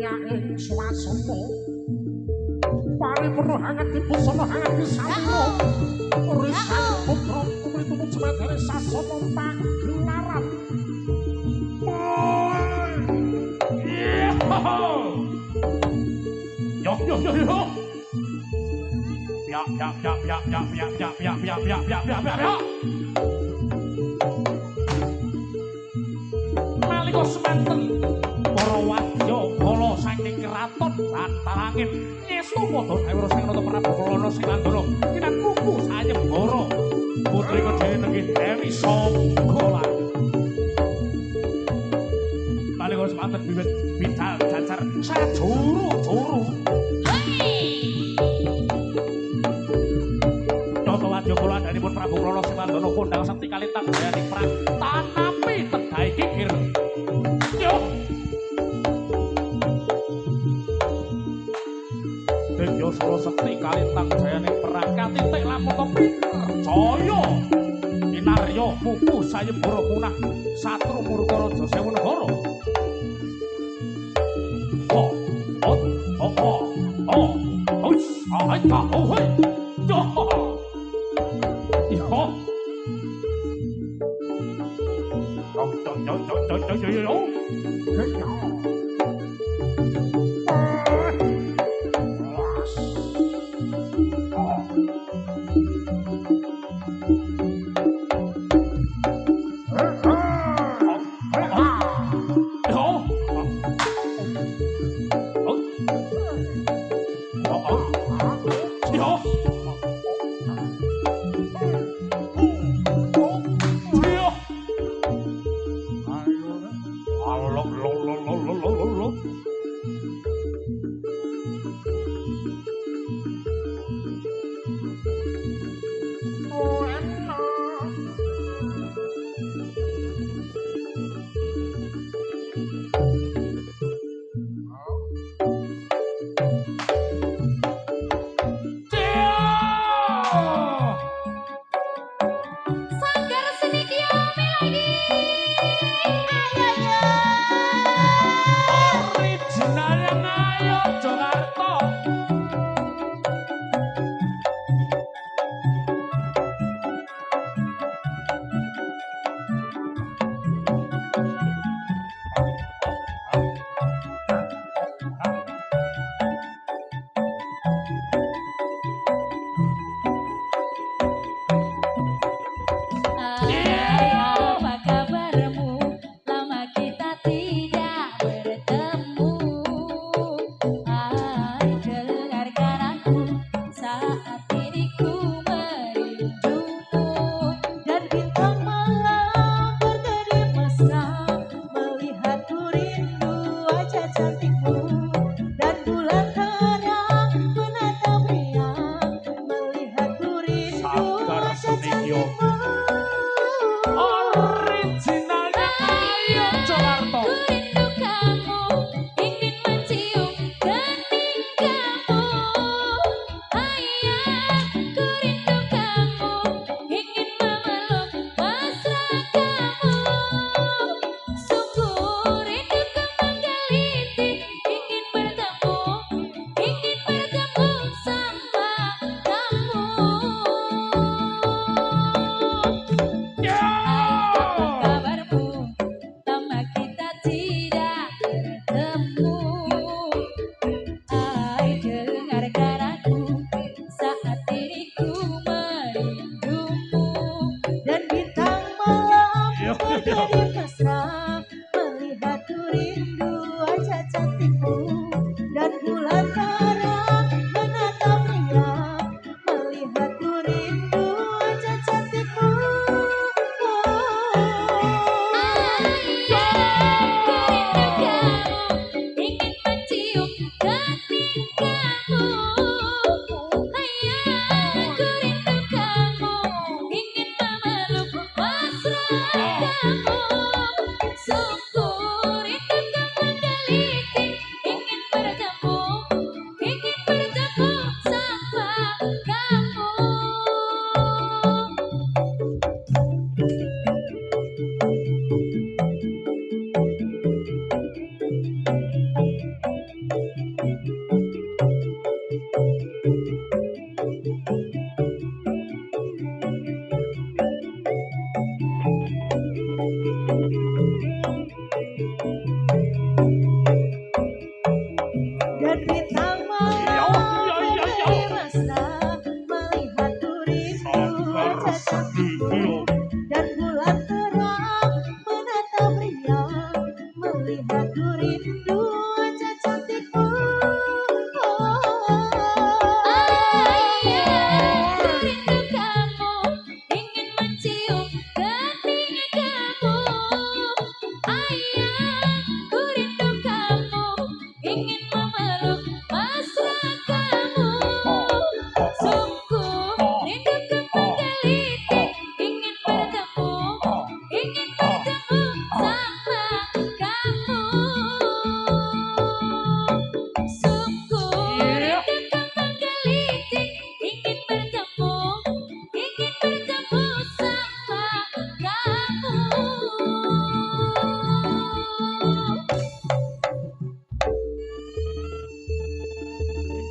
ing swasana paripurna hangat dipusana hangat disalira risang putra putri tumut semadane sasana pagelaran yo yo yo yo piak piak piak piak piak piak piak piak piak piak piak piak piak piak nalika semanten para wadya kala saking kraton Bantarangin estu padha dawuh sing nata Prabu Kulana sing Mandana kinang kuku sayembara putri kedhene nenggih Dewi Sanggola nalika semanten wiwit bidal jajar sajuru-juru Toto wadya kula andhanipun Prabu Kulana sing Mandana kondang sekti kalintang dayaning perang tanapi tedhae kikir yo Dewa Sura Sekti kalintang jayaning perang katitik lamun pinter jaya inarya muku sayembara punah satru murka raja sewu negara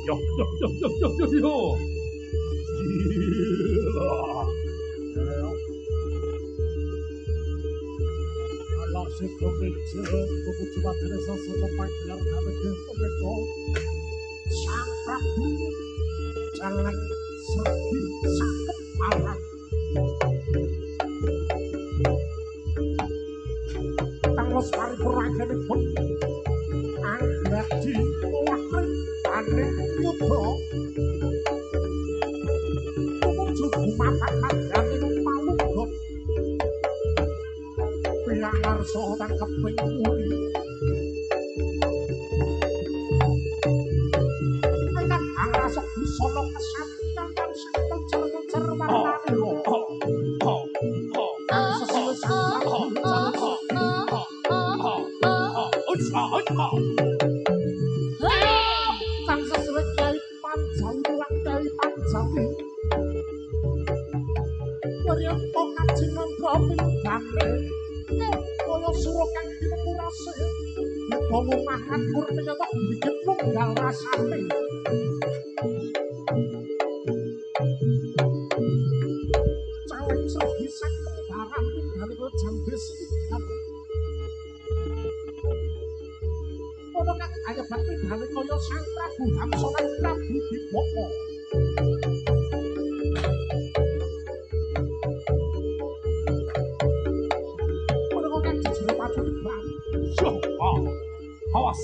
yo. Kalau si kemeja, kubu cuma terasa selepas gelar kami kemeja. Sang Prabu jalan sergi sakit parah. Tangos paripuragane pun anggadi wakil ane yudo. Tumuju gumakan magane palunggot. Piang arso tangkep penguri. Mekan angasok bisono kesatian dan sekecer-kecer warnane lho. Sesuai sang Prabu Kang sesuai Kyai Panjawi lan Kyai Panjawi. Waryanto Kaji Nandra pinggane kaya sura kang dimurase. Dibawa mangan kurnia tok bikin nunggal rasane. Caleng sergi sak kembaran pinggane kaya jambe sinigar. Ono kang kaya bakti bali kaya Sang Prabu Hamsa lan Prabu Biboko. Ono kang jejere pacuban. Awas.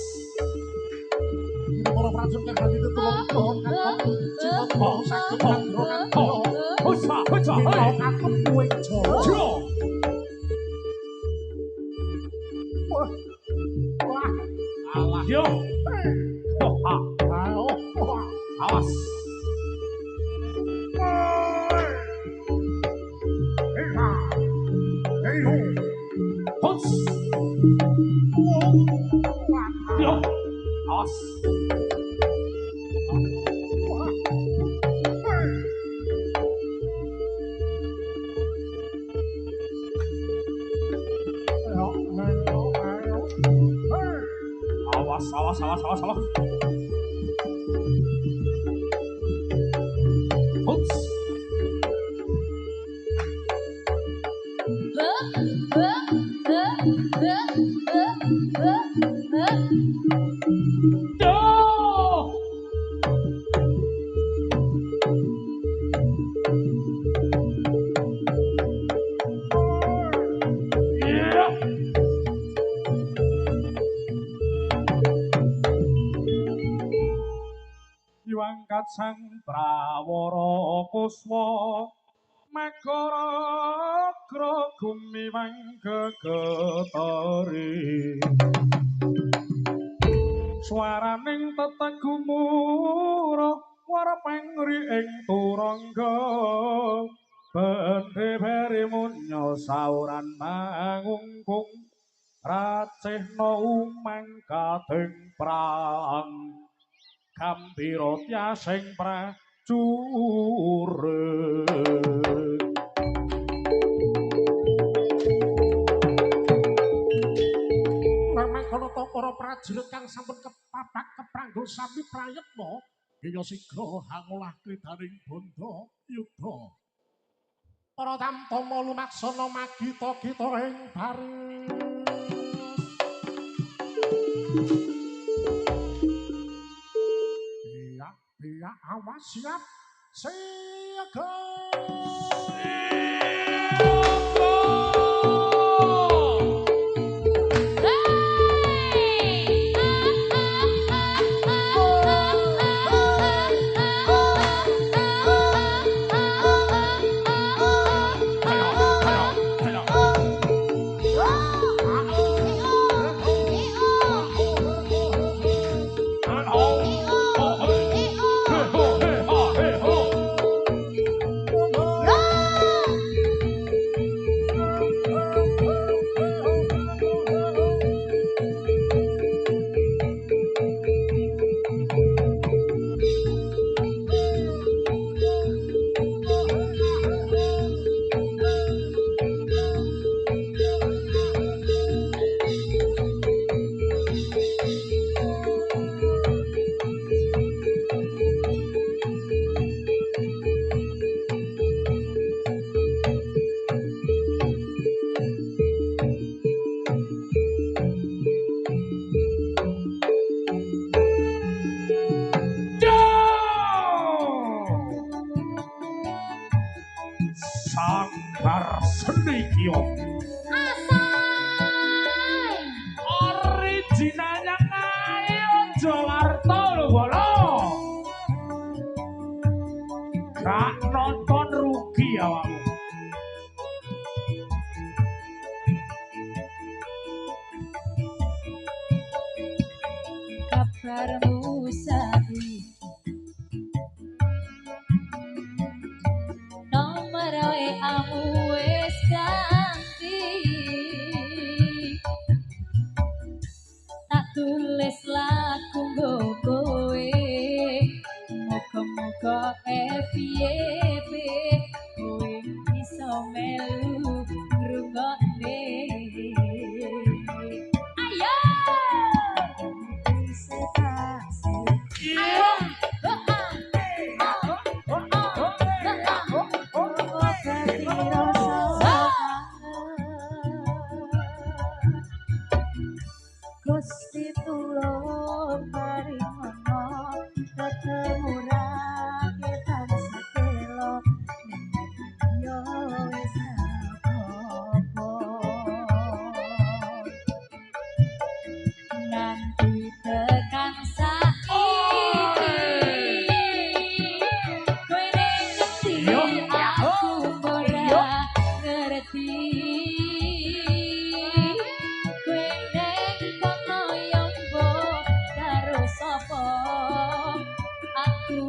Para prajurit kang bali tetulung pohon kang cipta saking kandro kang Hosa. kakep kuwe Jawa. Wah. Alah yo. Awas. Hots. Yo. Awas. Awas. Hots. Yo. Yeah. Iwangkat sang prawara kuswa makara gumiwang gegetari swaraning tetegumura wara pangri ing turangga bendhe beri munya sauran mangungkung racehna umang kading prang Gambira tyasing prajurit Mangkono to para prajurit kang sampun kepapak kepranggul sami prayitna kaya sigra hangolah kridaning bondo yuda. Para tamtama lumaksana magita-gita ing baris. Iya, awas siap. Siaga. Srikyo. Asai. Originalnya Ngayo Jawarta lho bolo. Gak nonton rugi awakmu. Kabarmu saiki nomor WA-mu wis ganti, tak tulis lagu nggo kowe, muga-muga FYP kowe iso melu ngrungokne. Ayo Iya. Gusti tulung paringono ketemu rakyatan sakelo yo wis apa-apa nganti tekan saiki kowe ngerti aku ora ngerti kowe ning kono yo mbok karo sapa aku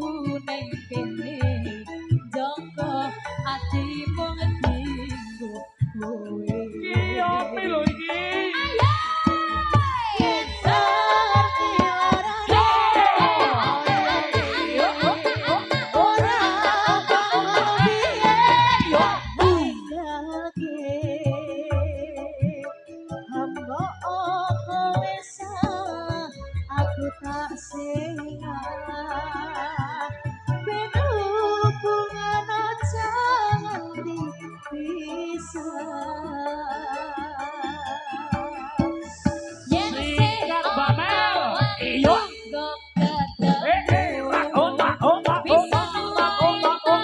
ning kene joko atimu ngedinggo kowe Iya lho iki. Aku tak salah, ben hubungan aja nganti yen Sikat Bamel. Iya. bisa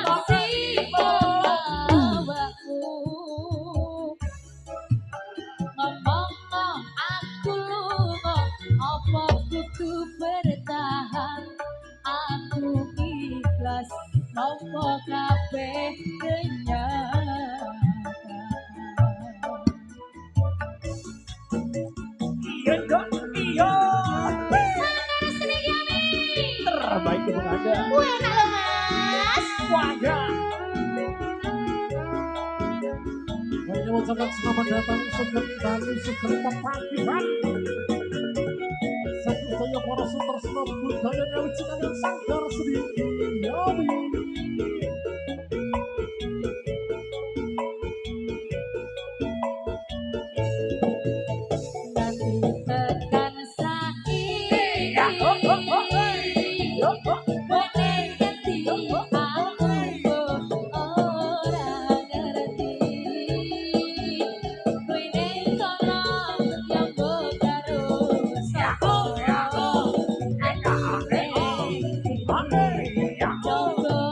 nasib awakmu ngomong aku lunga apa kudu bertahan aku ikhlas nopo kabeh kenyataan. Iya dong. Iya. Terbaik untuk Anda. Enak loh mas. Wajah. Kami mengucapkan selamat datang Sugeng Bali, Sugeng Pepakihan. Satu saya para sutersna budaya nyawiji kalian sanggar sedikit. Yomi. Nanti tekan saiki kowe ngerti aku ora ngerti kowe ning kono yo mbok karo sapa jogo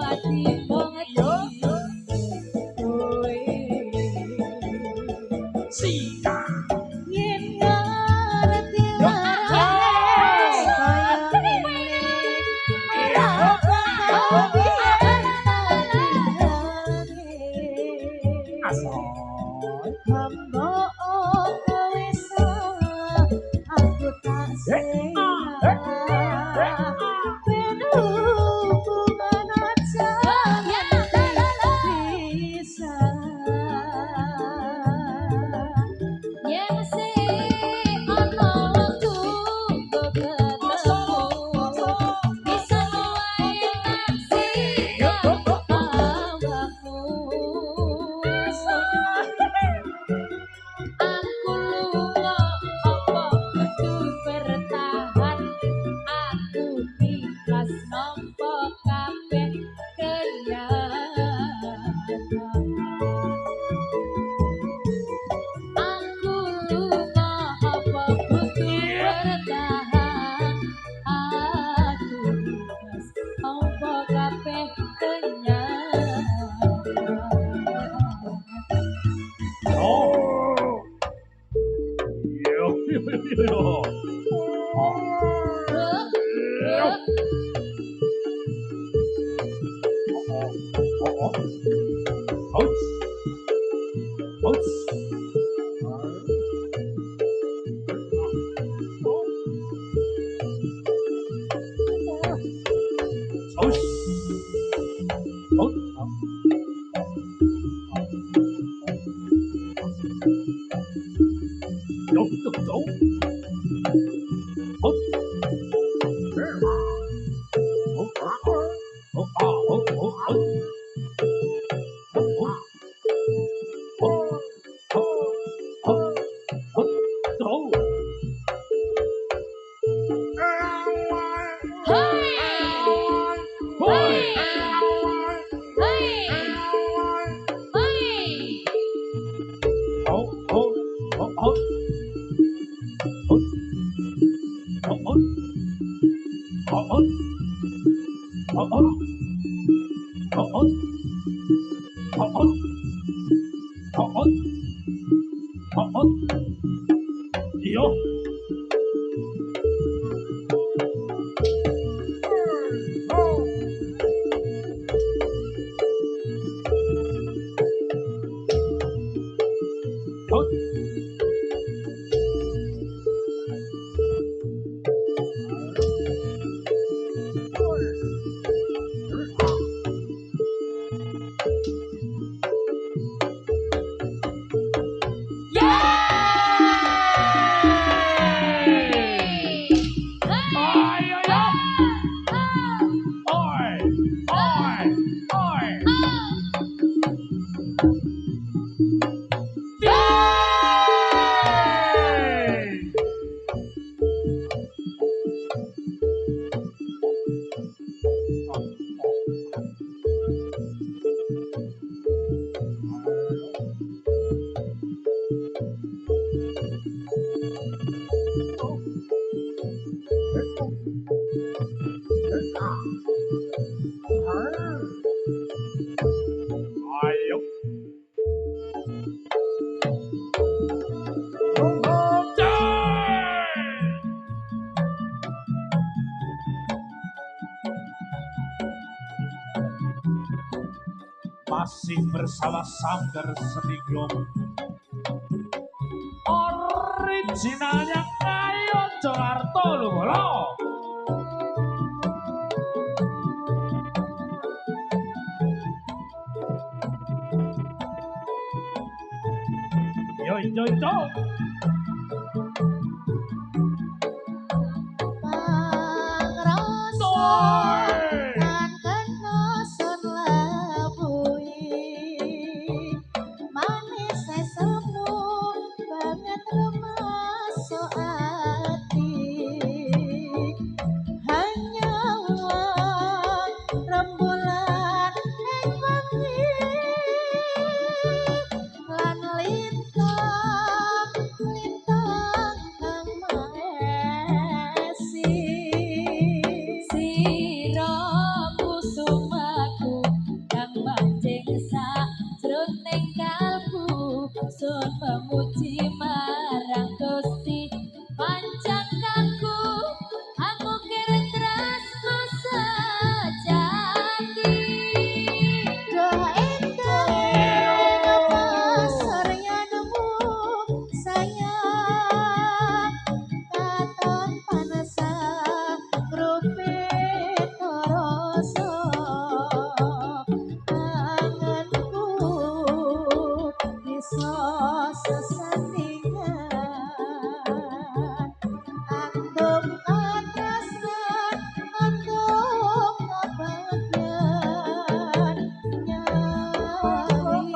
Ayo. Oh. Ouch. Ouch. Ouch. Ouch. Iya. Ayo. Masih bersama Sanggar Senigom originalnya Ayo Jakarta lho bolo. Yo. Sun memuji marang Gusti pancen kaku aku kireng tresno sejati doa engkang surya nemu sayang katon panasa grupe toroso anganku bisa sesandingan andung atasnan andung kebahagiaan nyawi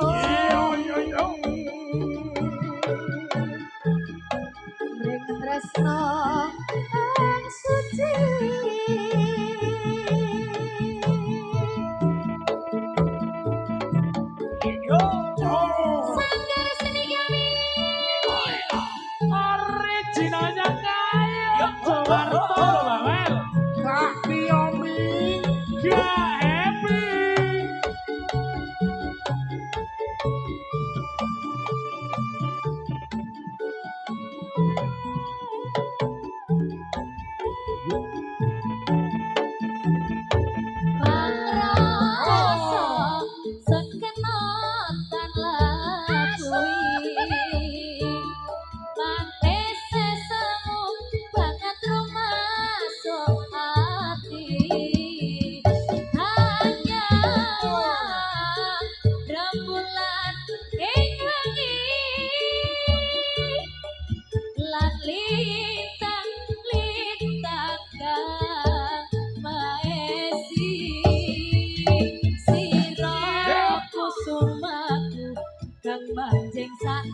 bring tresno kang suci Sanggar Senigom Originalnya Ayo Jakarta lho Bawel. Kak Tiomi. Gak happy.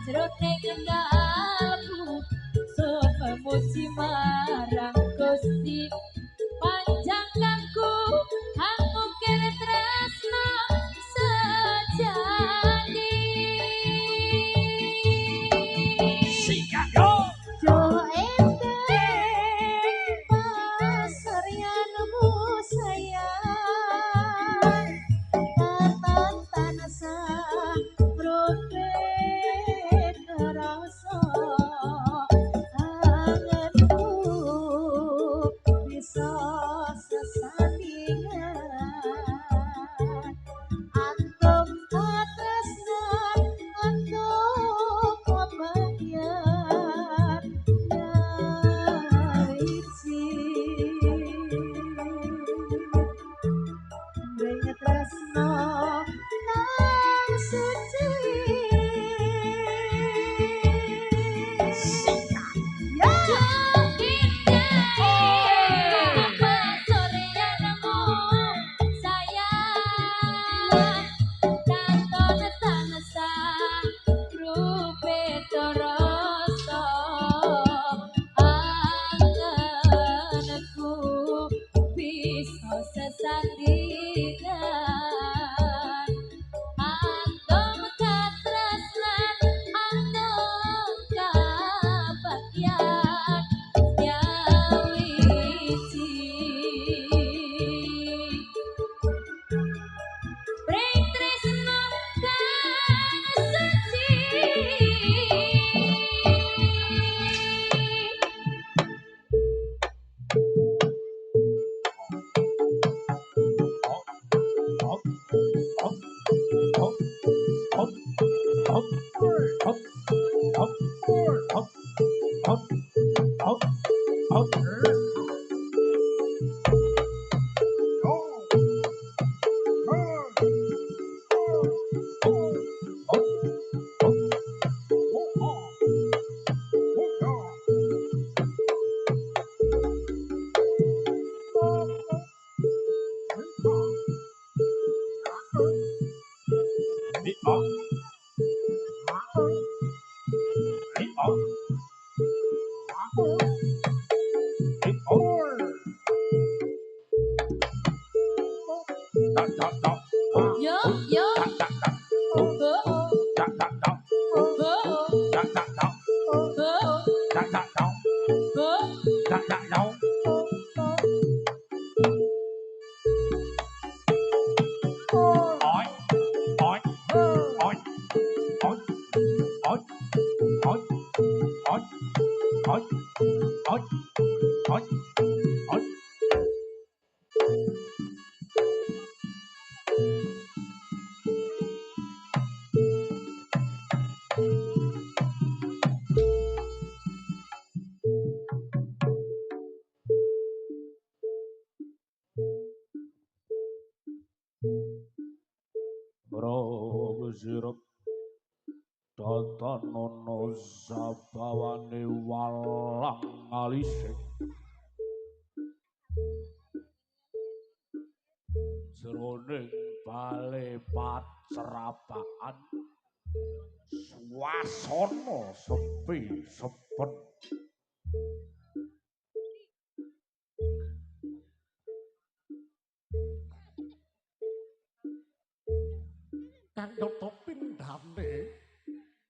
jroning kalbu sumemuji marang Gusti panjang kanggo angukir tresna sejati Sikat yo. jo ente pasaryanmu sayang katon tansah robe terasa angetku bisa sesandingan antum katresnan antum kebahagiaan nyawiji Brenya tresno nang suci Ya Sesandingan Antum katresnan antum kabagyan nyawiji Pring tresna kang suci Yo yo oh oh Brogosirep datanono sabawane walang alisik jroning bale pacerapakan swasana sepi sepet kang nyoto pindhane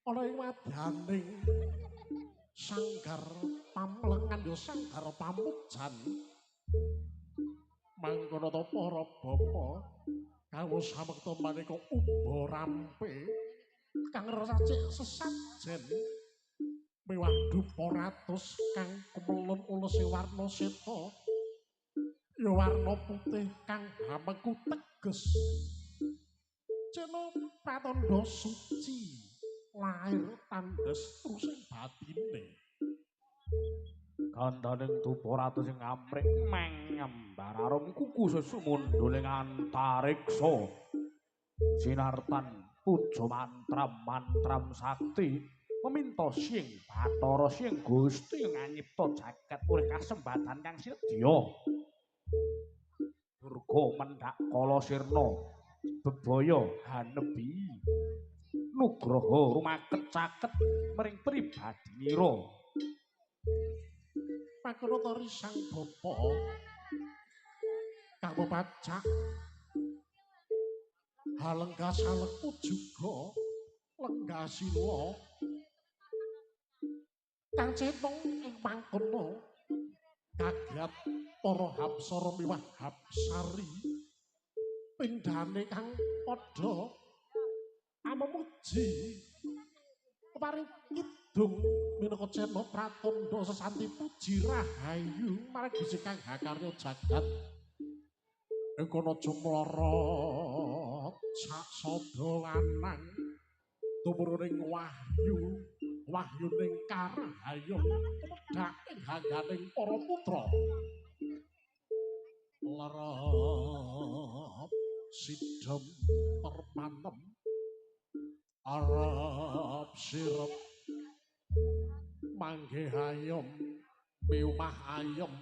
ana ing wadyaning sanggar pamlengan ya sanggar pamujan mangkono to para bapa kawula samekta manika uba rampe kang racik sesajen miwah dupa ratus kang kumelun ulese warna seta ya warna putih kang hameku teges Ceno pratandha suci lahir tandes rusing batine Kandaning Duparatu sing amrik mengembar arum kuku sesumundhuling antariksa sinartan puja mantram sakti meminta sing Bathara sing Gusti nganyipta jagat urip kasembatan kang sedya Durga mendhak kala sirna bebaya hanebi nugraha rumaket caket mring pribadinira. Pakono to risang bapa kang pacak halengga salekku juga lenggasila kang cetong ing mangkono kagat para hapsara miwah hapsari pindhane kang padha amemuji keparing kidung minangka cena pratandha sesanti puji rahayu marang Gusti Kang Hakarya jagat ing kono jumlorot sak sada lanang tumurning wahyu wahyuning karahayung tumedhak ing hangganing para putra lerep sidhem permanem arep sirep manggih ayem miumah ayem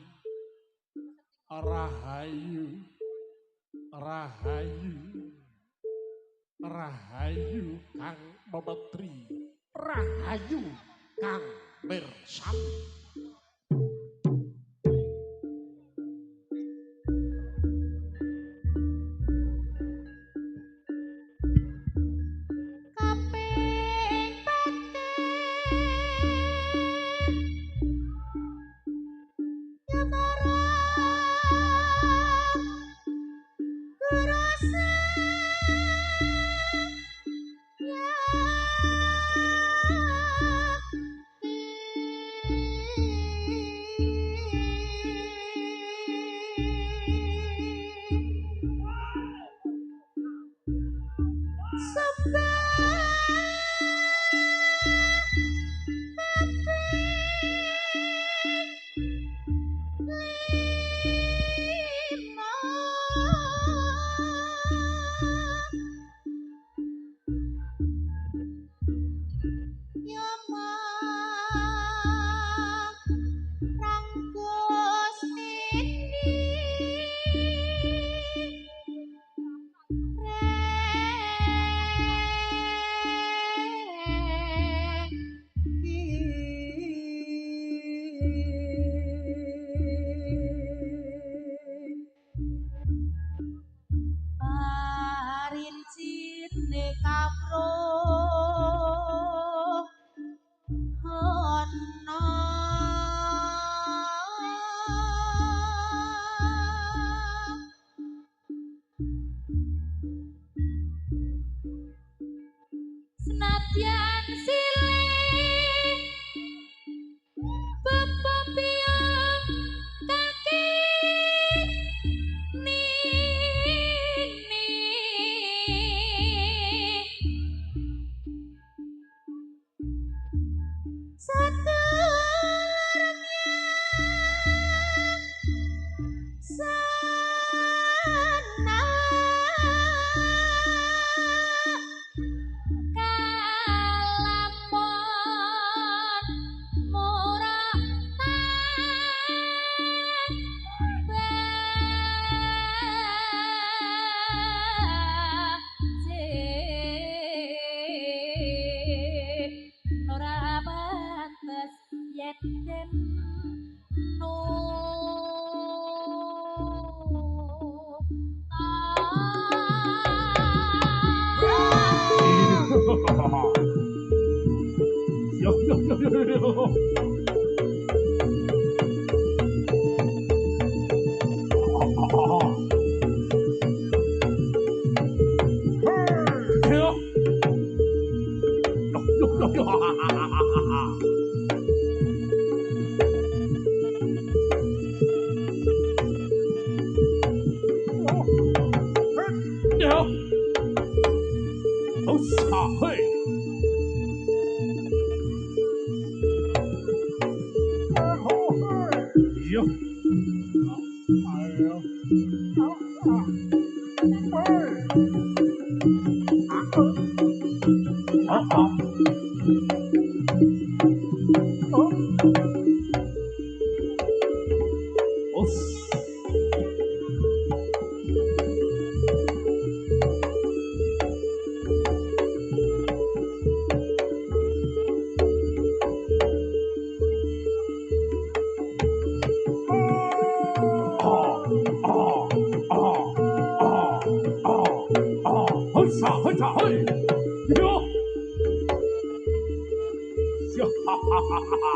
rahayu rahayu rahayu kang memetri rahayu kang mirsani Senadyan silih bepopiyang kaki nini satu Yo yo yo yo yo. Cahoi. Yo. Hahaha.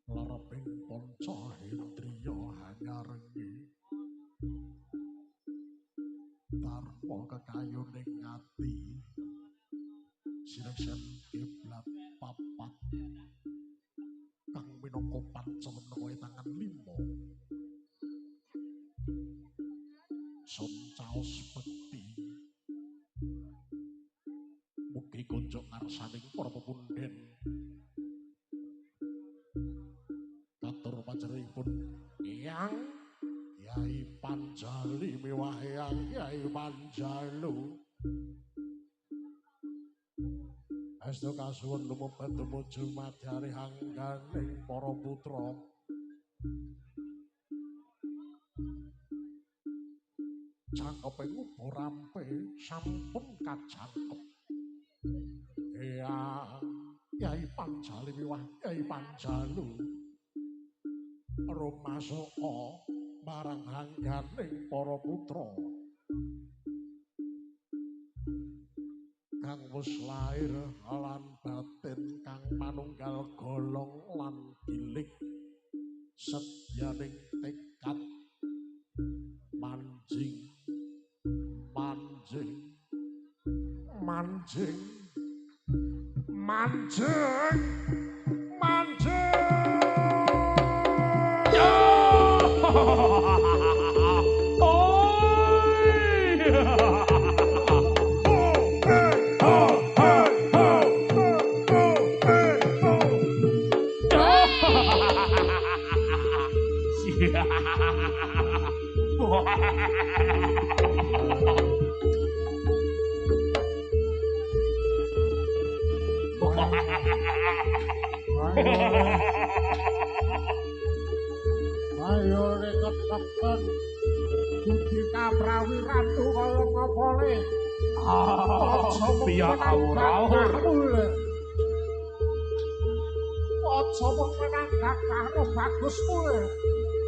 Laraping ponco hendriya hanyarengi tarpa kekayuning ati sineksen kiblat papat kang minangka pancemenenge tangan limo soncaos bekti mugi kunjuk ngarsaning para pepunden katur panjenenganipun yang Yai Panjali miwah yang Yai Panjalu Astu kasuwun lumebet tumuju madyari hangganing para putra cangkeping uga rampe sampun kajangkep ya Yai Panjali miwah Yai Panjalu rumasuka marang hangganing para putra kang wis lair lan batin kang manunggal golong lan gilik sedyaning tekad manjing manjing manjing manjing manjing Ayo reketeken Budi Kaprawi Ratu kaya ngapane Biar awur-awur Aja mung menanggak karo bagus kuwe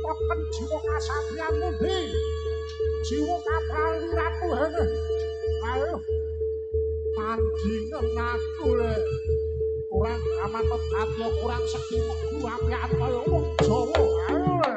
Poten jiwa kasatriyan mundi Jiwa Kaprawi Ratu hene Ayo tandingen aku le kurang amantet hati kurang segi megu apian kaya wong Jawa ayo le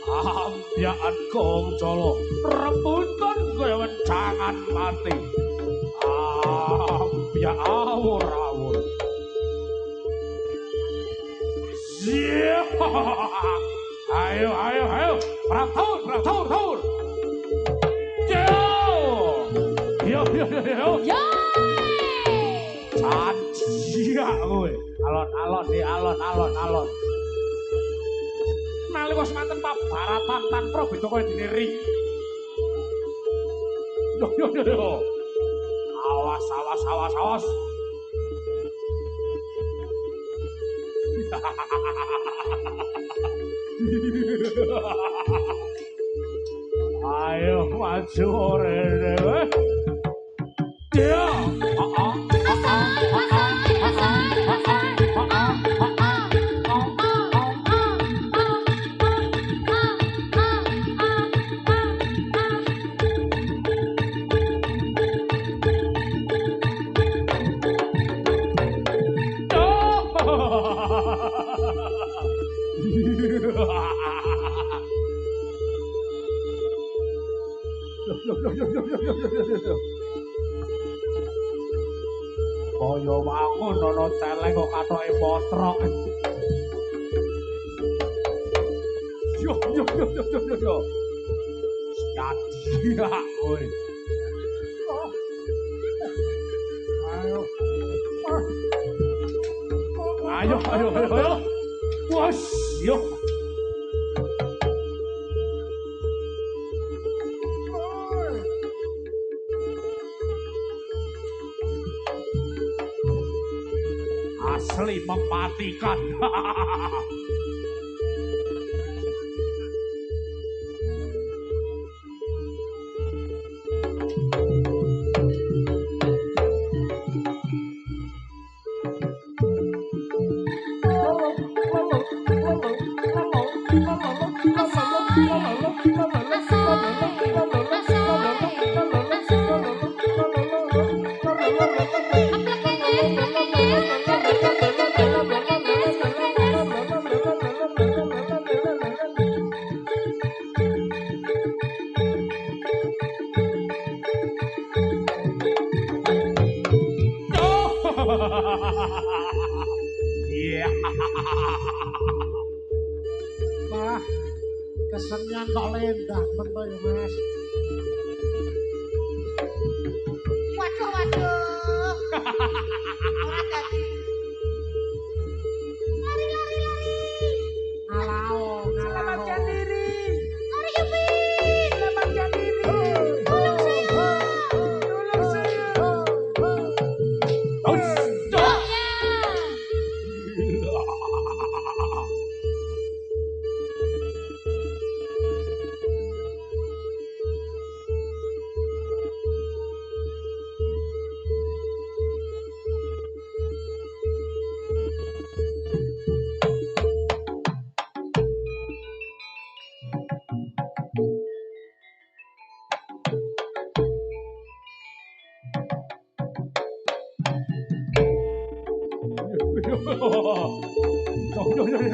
Ambyaan Gong Colo rebutan gue wencangan mati ambya awur-awur ayo ayo ayo perang taur yo Yo! cancia gue alon nalika semanten pabaratan tanpa beda kaya dene ring. Yo. Awas. Ayo maju rene. Dia. Kaya wangun ana celeng kok katoke potrok. Yo. Siadia kowe. Ayo. Wes, yo. Asli mematikan. Iya. Wah, kesenian kok lendah bener ya, Mas. Waduh. Ora dadi. Lari. Ngalao. Selamatkan diri. Lari Yupin. Selamatkan diri. Tolong saya.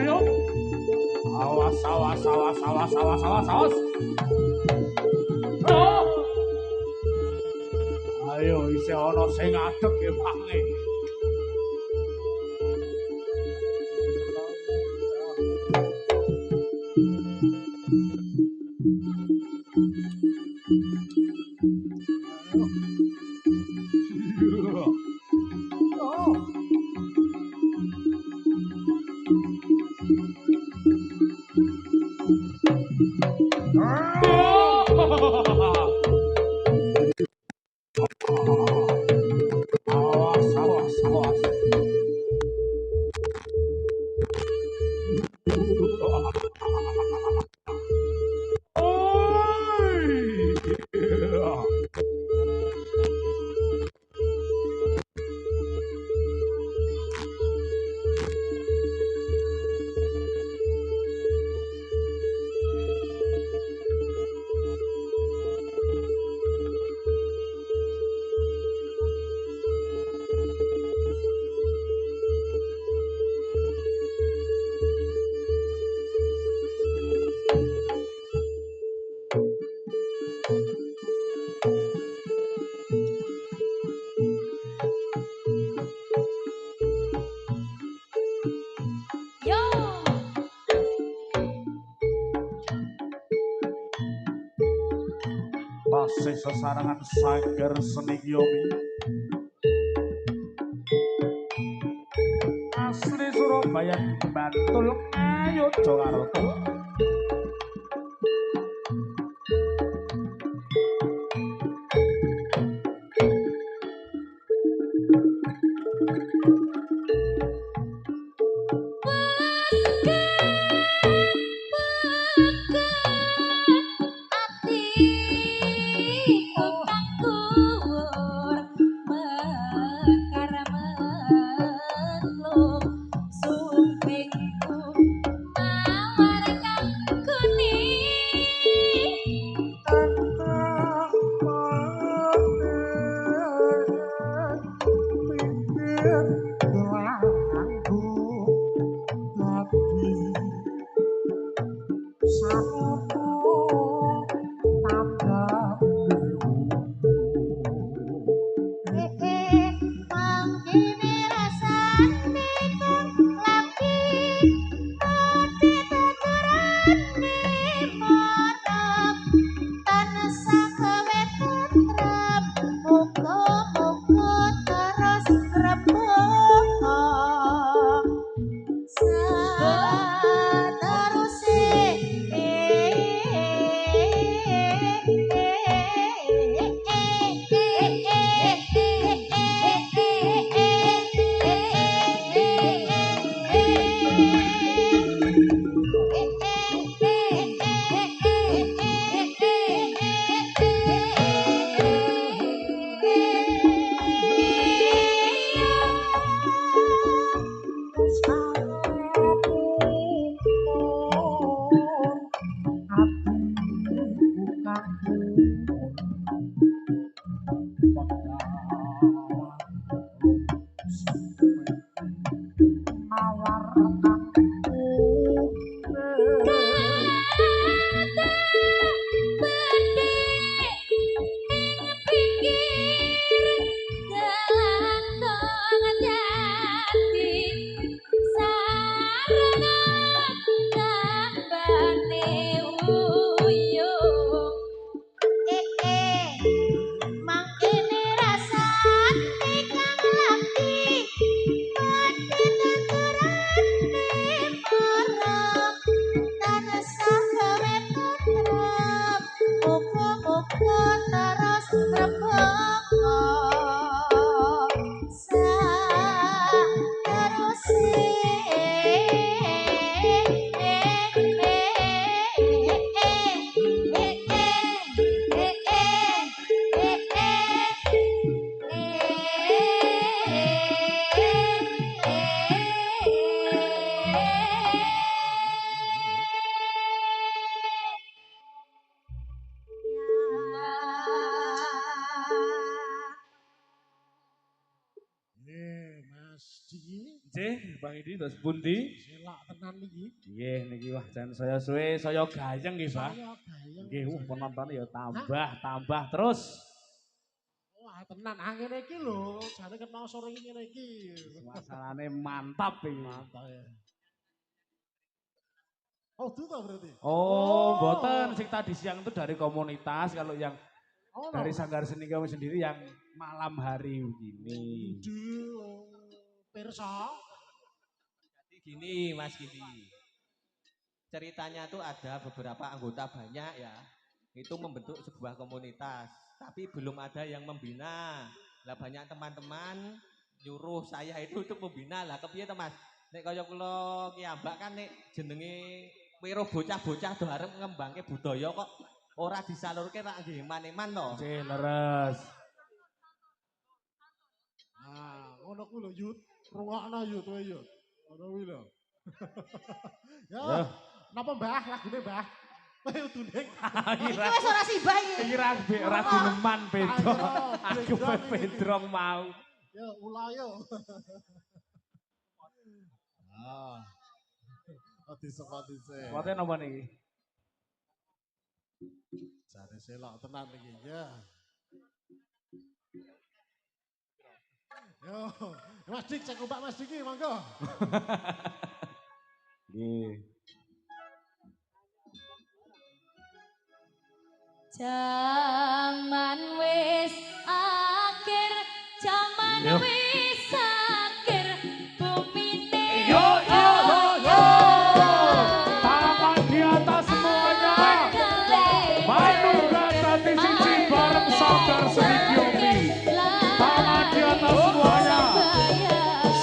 Yo. Awas. Oh. Ayo isih ana sing ngadeg ya pange. isih sesarangan sanggar seni kiyomi asli Surabaya Bantul ayo Jakarta Nggih, Bang Idi dos pundi? selak tenan iki. Nggih niki wah jan saya suwe saya gayeng nggih, Pak. Saya gayeng. Nggih, penonton ya tambah terus. Wah, tenan angene iki lho, jane kena sore iki ngene iki. Suasanane mantap iki. Mantap ya. Oh, itu toh berarti? Oh, mboten sing tadi siang itu dari komunitas, kalau yang Oh, dari Sanggar Seni kami sendiri yang malam hari begini. Pirsa. Jadi gini Mas Giti, ceritanya tuh ada beberapa anggota banyak ya, itu membentuk sebuah komunitas, tapi belum ada yang membina. Lah banyak teman-teman nyuruh saya itu untuk membina. Lah kepiye to Mas? Nek kaya kula ki ambak kan nek jenenge wiro bocah-bocah do arep ngembangke budaya kok ora disalurke rak nggih man-eman to. Oke, leres. Ah, ngono ku lho Yud, rungokno Yud kowe Yud. Ngono kuwi lho. Ya, napa Mbah lagune Mbah? Kowe udune. Iki wis ora sibah iki. Iki ra guneman beda. Aku pedrong mau. Ya ulayo. Ah. Ati sepati se. Pote napa niki? Jare selok tenan iki ya. Yo, Mas Dik cek ombak Mas Dik iki monggo. Nggih. Jaman wis akhir, jaman Yo. wis akhir, bumine Yo, yo, yo, yo. Tangan di atas semuanya. Manunggal tadi siji bareng Sanggar Seni Biomi. Tangan di atas semuanya.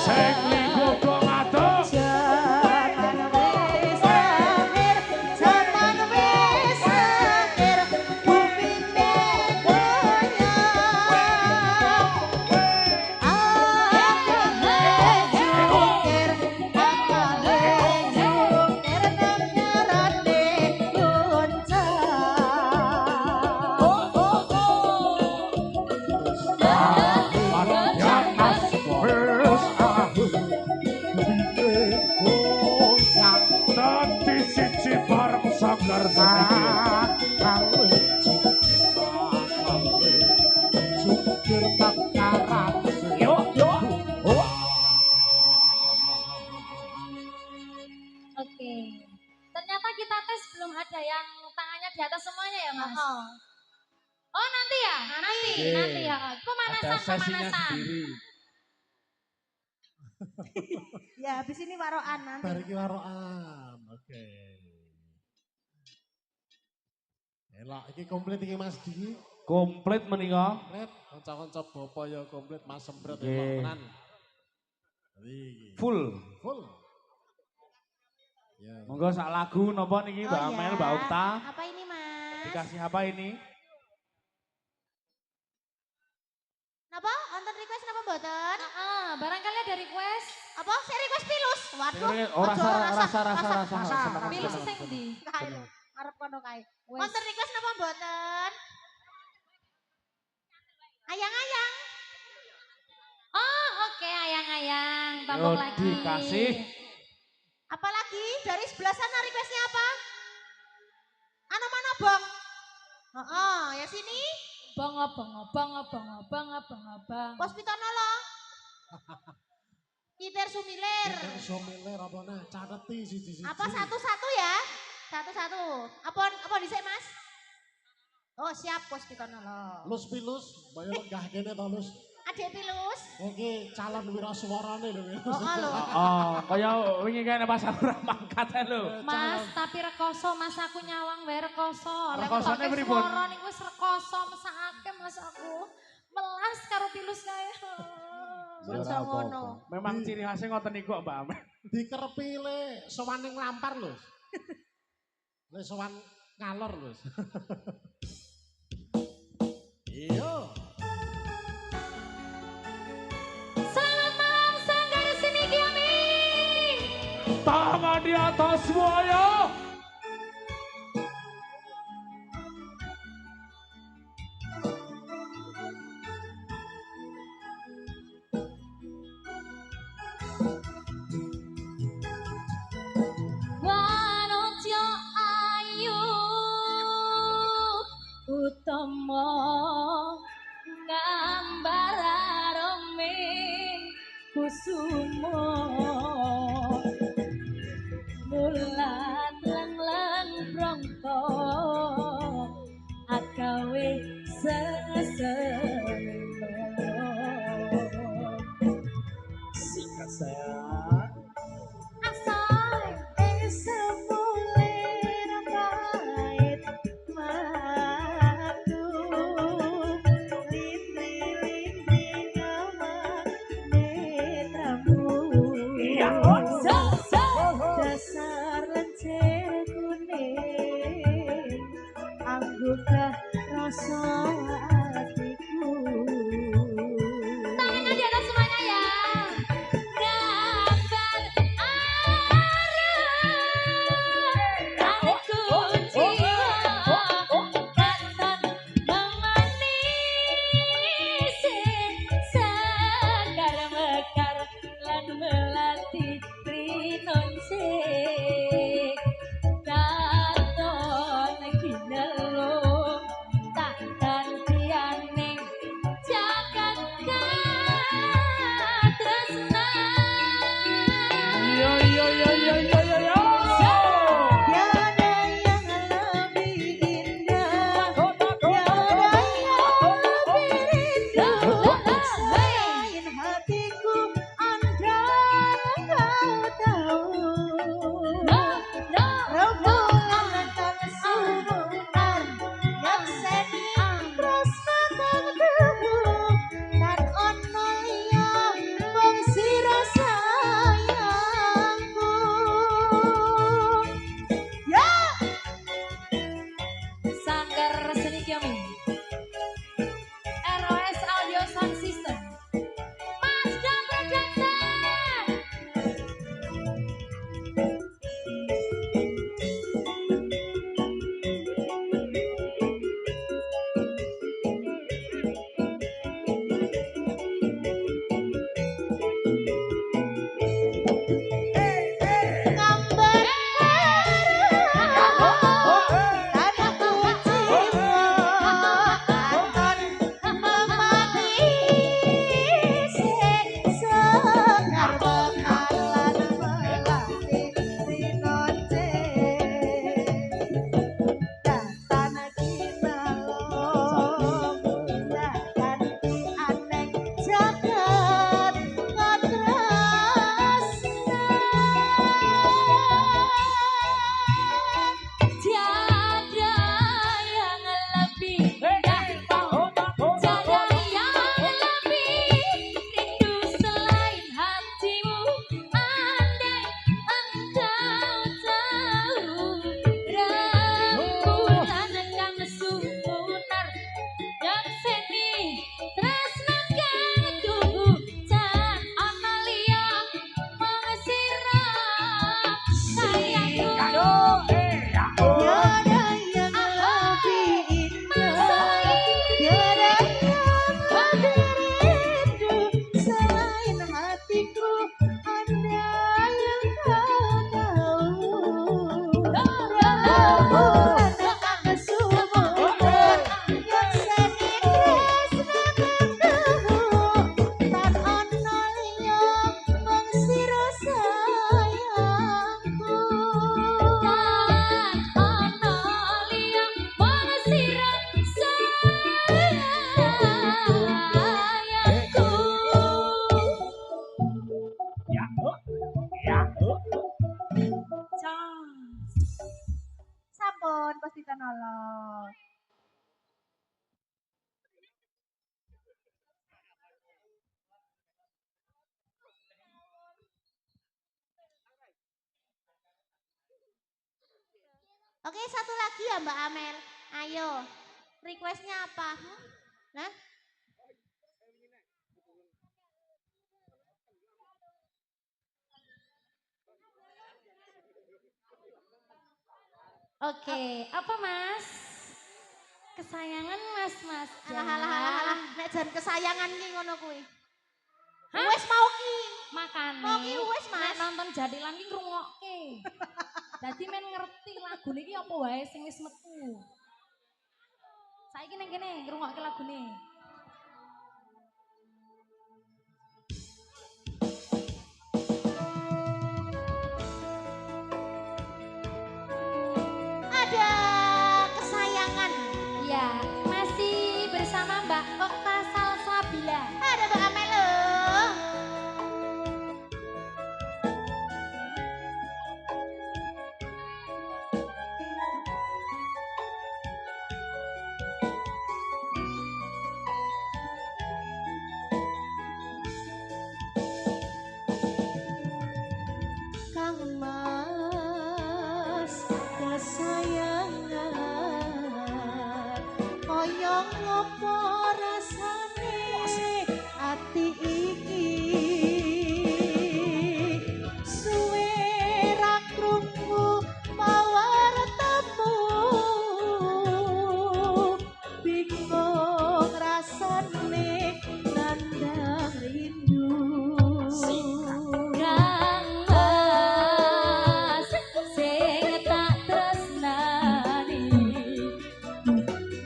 Sing lingkuh go ngadeg. Jaman wis akhir, jaman wis akhir, bumine donya. Akale jungkir nang nyarane Tadi siji bareng Sanggar Seni Biomi. Jungkir takaran. Yo, yo. Oke. Ternyata kita tes belum ada yang tangannya di atas semuanya ya, Mas? Oh, nanti ya? Nanti ya. Ada sesinya Pemanasan. sendiri. Ya habis ini waroan nanti. Bar iki warokan. Oke. Elok iki komplit iki Mas Di. Komplit menika. Komplit kanca-kanca bapa ya komplit Mas Sempret Nggih. elok tenan. Iki Full. full. Ya. Monggo sak lagu napa niki Mbak Oh, Amel, ya. Mbak Ukta? Apa ini Mas? Dikasih apa ini? Napa? Wonten request napa mboten? Barangkali ada request. Apa? Saya request pilus. Waduh. Oh, ojo, rasa. Pilih sing ndi? Kae lho, arep kono kae. Wes. Wonten request napa mboten? Ayang-ayang. Oh, oke, ayang-ayang. Yo, Bambung lagi. dikasih. Apalagi dari sebelah sana requestnya apa? Anu mana bang? Oh, ya sini. Bongo, bongo, bongo, bongo, bongo, bongo, bongo. Pos Pitonolong. Kiper Sumilir. Kita somiler apa nah? Cateti siji-siji. Apa satu-satu ya? Satu-satu. Apa dhisik Mas? Oh siap Pos Pitonolong. Lus pilus, bayo lenggah kene to Lus. Adik pilus. Iki calon wirasuwarane lho. Oh lho. Oh, kaya wingi kene pas aku ora mangkat lho. Mas, tapi rekoso, Mas aku nyawang wae rekoso. Lek Rekosone ngetokne pripun? swara niku wis rekoso mesakake Mas aku. Melas karo pilus kae. Aja ngono. Memang ciri khasnya ngoten niku Mbak Amel. Dikerepi le sowan ning lampar lho. Le sowan ngalor lho. Iya. Selamat malam Sanggar Seni Biomi. Tangan di atas semuanya. Wanotyo ayu utama gambar aroming kusumo mulat lang-lang prongko agawe seseno Sikat sayang. asal Semulir pahit madu. Lindri-lindri ngomong netramu. Dasar lencir kuning anggukah rasa hatiku. tangan di atas semuanya ya. Gambar Oke, satu lagi ya Mbak Amel. Ayo, requestnya apa? Nah, Oke, apa Mas? Kesayangan Mas alah Jan. alah alah alah, nek jan kesayangan ki ngono kuwi. Hah? Wes mau ki. Makane. Mau ki wes Mas. Nek nonton Jadilan ki ngrungokke. Dadi men ngerti lagune iki apa wae sing wis metu. Saiki ning kene ngrungokke lagune. Ada kesayangan. Ya, masih bersama Mbak Okta Salsabila. Ada Mbak Amel loh. Kang Mas kesayangan kaya ngopo rasane ati iki suwe ra krungu pawartamu bingung rasane nandang rindu Kang Mas sing tak tresnani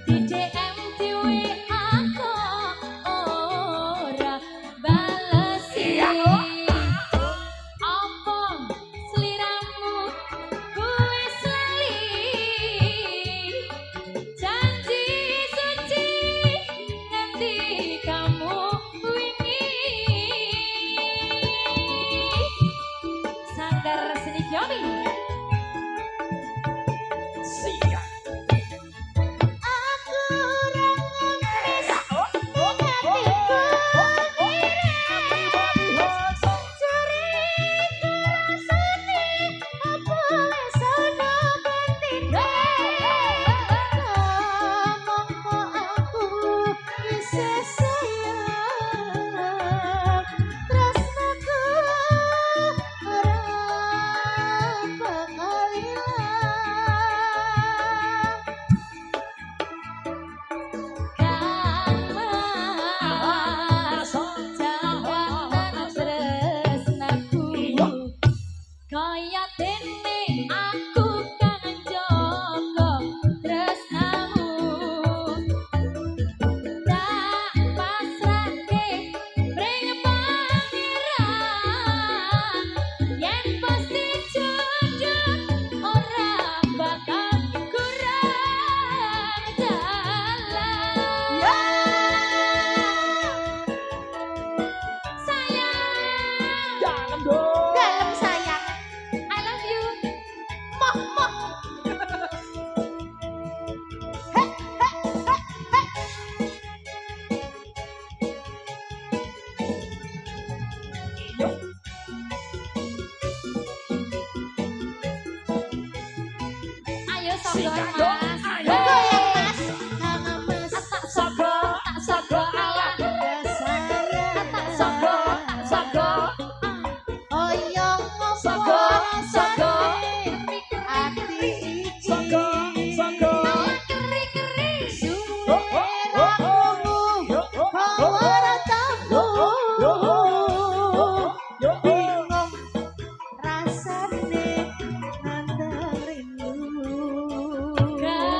di DM di WA kok ora balesi apa sliramu wis lali janji suci nganti kamu wingi Sanggar Seni Kyomi. aku rangemis hatiku iris curiga rasane apa wis ana gantine mongko aku isih sayang tresnaku ora bakal ilang. Kang Mas jawatan tresnaku kaya dene aku kang jaga tresnamu tak pasrahke pring pangeran yen pasti jujur ora bakal kurang dalam sayang Dalam sayang, I love you moh moh. Heh, heh, heh, heh. ayo sogon Mas Goyang Mas, Kang Mas tak sogo ala kesayangan. tak sogo Kaya ngopo Sogo, sogo. rasane ati iki keri-keri suwe ra krungu pawartamu bingung rasane nandang rindu. Kang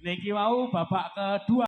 Niki wau babak kedua.